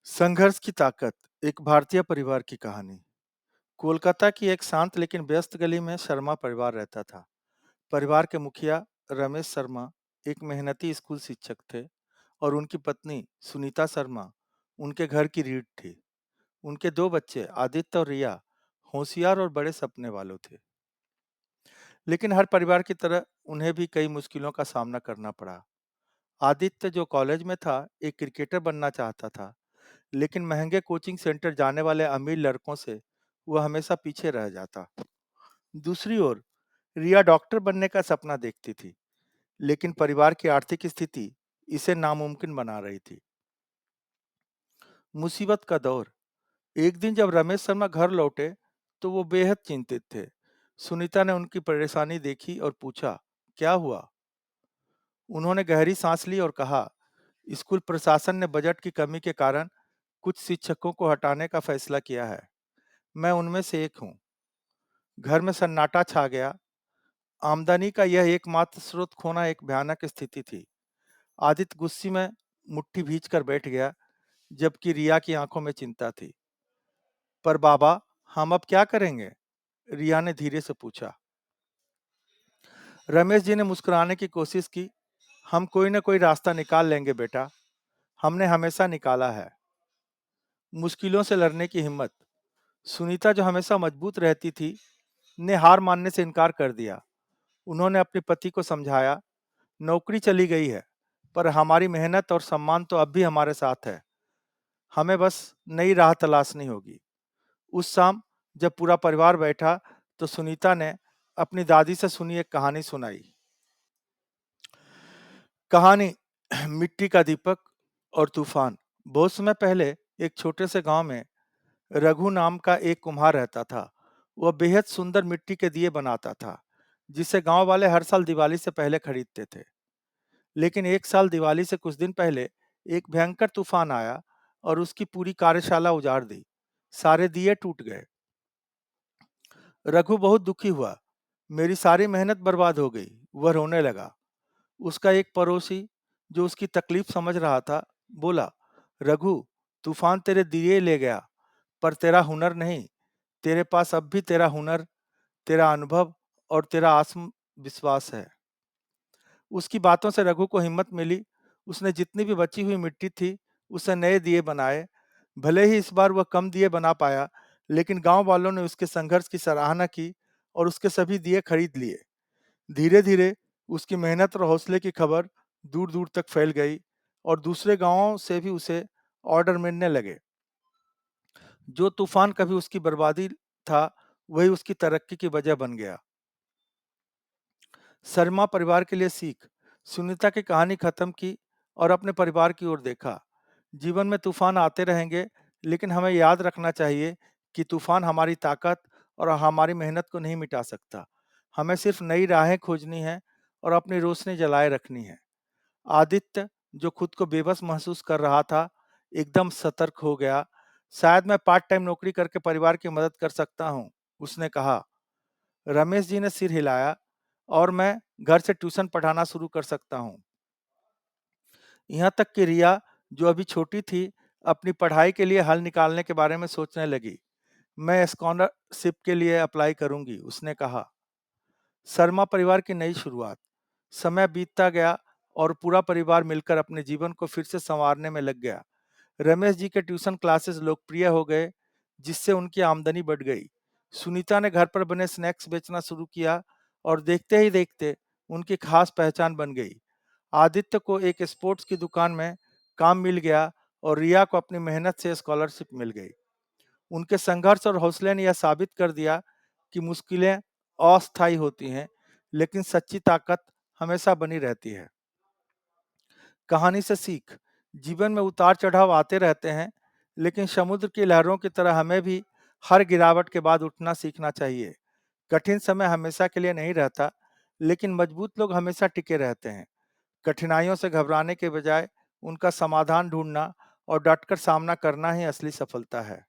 संघर्ष की ताकत एक भारतीय परिवार की कहानी। कोलकाता की एक शांत लेकिन व्यस्त गली में शर्मा परिवार रहता था। परिवार के मुखिया रमेश शर्मा एक मेहनती स्कूल शिक्षक थे और उनकी पत्नी सुनीता शर्मा उनके घर की रीढ़ थी। उनके दो बच्चे आदित्य और रिया होशियार और बड़े सपने वालों थे। लेकिन हर परिवार की तरह उन्हें भी कई मुश्किलों का सामना करना पड़ा। आदित्य जो कॉलेज में था एक क्रिकेटर बनना चाहता था, लेकिन महंगे कोचिंग सेंटर जाने वाले अमीर लड़कों से वह हमेशा पीछे रह जाता। दूसरी ओर रिया डॉक्टर बनने का सपना देखती थी, लेकिन परिवार की आर्थिक स्थिति इसे नामुमकिन बना रही थी। मुसीबत का दौर। एक दिन जब रमेश शर्मा घर लौटे तो वो बेहद चिंतित थे। सुनीता ने उनकी परेशानी देखी और पूछा, क्या हुआ? उन्होंने गहरी सांस ली और कहा, स्कूल प्रशासन ने बजट की कमी के कारण कुछ शिक्षकों को हटाने का फैसला किया है। मैं उनमें से एक हूँ। घर में सन्नाटा छा गया। आमदनी का यह एकमात्र स्रोत खोना एक भयानक स्थिति थी। आदित्य गुस्से में मुट्ठी भींच कर बैठ गया, जबकि रिया की आंखों में चिंता थी। पर बाबा, हम अब क्या करेंगे? रिया ने धीरे से पूछा। रमेश जी ने मुस्कुराने की कोशिश की। हम कोई ना कोई रास्ता निकाल लेंगे बेटा। हमने हमेशा निकाला है। मुश्किलों से लड़ने की हिम्मत। सुनीता जो हमेशा मजबूत रहती थी, ने हार मानने से इनकार कर दिया। उन्होंने अपने पति को समझाया, नौकरी चली गई है, पर हमारी मेहनत और सम्मान तो अब भी हमारे साथ है। हमें बस नई राह तलाशनी होगी। उस शाम जब पूरा परिवार बैठा तो सुनीता ने अपनी दादी से सुनी एक कहानी सुनाई। कहानी मिट्टी का दीपक और तूफान। बहुत समय पहले एक छोटे से गांव में रघु नाम का एक कुम्हार रहता था। वह बेहद सुंदर मिट्टी के दिए बनाता था, जिसे गांव वाले हर साल दिवाली से पहले खरीदते थे। लेकिन एक साल दिवाली से कुछ दिन पहले एक भयंकर तूफान आया और उसकी पूरी कार्यशाला उजाड़ दी। सारे दिए टूट गए। रघु बहुत दुखी हुआ। मेरी सारी मेहनत बर्बाद हो गई, वह रोने लगा। उसका एक पड़ोसी जो उसकी तकलीफ समझ रहा था, बोला, रघु, तूफान तेरे दिए ले गया, पर तेरा हुनर नहीं। तेरे पास अब भी तेरा हुनर, तेरा अनुभव और तेरा आत्मविश्वास है। उसकी बातों से रघु को हिम्मत मिली। उसने जितनी भी बची हुई मिट्टी थी, उससे नए दिए बनाए। भले ही इस बार वह कम दिए बना पाया, लेकिन गांव वालों ने उसके संघर्ष की सराहना की और उसके सभी दिए खरीद लिए। धीरे धीरे उसकी मेहनत और हौसले की खबर दूर दूर तक फैल गई और दूसरे गांवों से भी उसे ऑर्डर मिलने लगे। जो तूफान कभी उसकी बर्बादी था, वही उसकी तरक्की की वजह बन गया। शर्मा परिवार के लिए सीख। सुनीता की कहानी खत्म की और अपने परिवार की ओर देखा। जीवन में तूफान आते रहेंगे, लेकिन हमें याद रखना चाहिए कि तूफान हमारी ताकत और हमारी मेहनत को नहीं मिटा सकता। हमें सिर्फ नई राहें खोजनी है और अपनी रोशनी जलाए रखनी है। आदित्य, जो खुद को बेबस महसूस कर रहा था, एकदम सतर्क हो गया। शायद मैं पार्ट टाइम नौकरी करके परिवार की मदद कर सकता हूँ, उसने कहा। रमेश जी ने सिर हिलाया, और मैं घर से ट्यूशन पढ़ाना शुरू कर सकता हूँ। यहाँ तक कि रिया, जो अभी छोटी थी, अपनी पढ़ाई के लिए हल निकालने के बारे में सोचने लगी। मैं स्कॉलरशिप के लिए अप्लाई करूंगी, उसने कहा। शर्मा परिवार की नई शुरुआत। समय बीतता गया और पूरा परिवार मिलकर अपने जीवन को फिर से संवारने में लग गया। रमेश जी के ट्यूशन क्लासेस लोकप्रिय हो गए, जिससे उनकी आमदनी बढ़ गई। सुनीता ने घर पर बने स्नैक्स बेचना शुरू किया और देखते ही देखते उनकी खास पहचान बन गई। आदित्य को एक स्पोर्ट्स की दुकान में काम मिल गया और रिया को अपनी मेहनत से स्कॉलरशिप मिल गई। उनके संघर्ष और हौसले ने यह साबित कर दिया कि मुश्किलें अस्थायी होती हैं, लेकिन सच्ची ताकत हमेशा बनी रहती है। कहानी से सीख। जीवन में उतार चढ़ाव आते रहते हैं, लेकिन समुद्र की लहरों की तरह हमें भी हर गिरावट के बाद उठना सीखना चाहिए। कठिन समय हमेशा के लिए नहीं रहता, लेकिन मजबूत लोग हमेशा टिके रहते हैं। कठिनाइयों से घबराने के बजाय उनका समाधान ढूंढना और डटकर सामना करना ही असली सफलता है।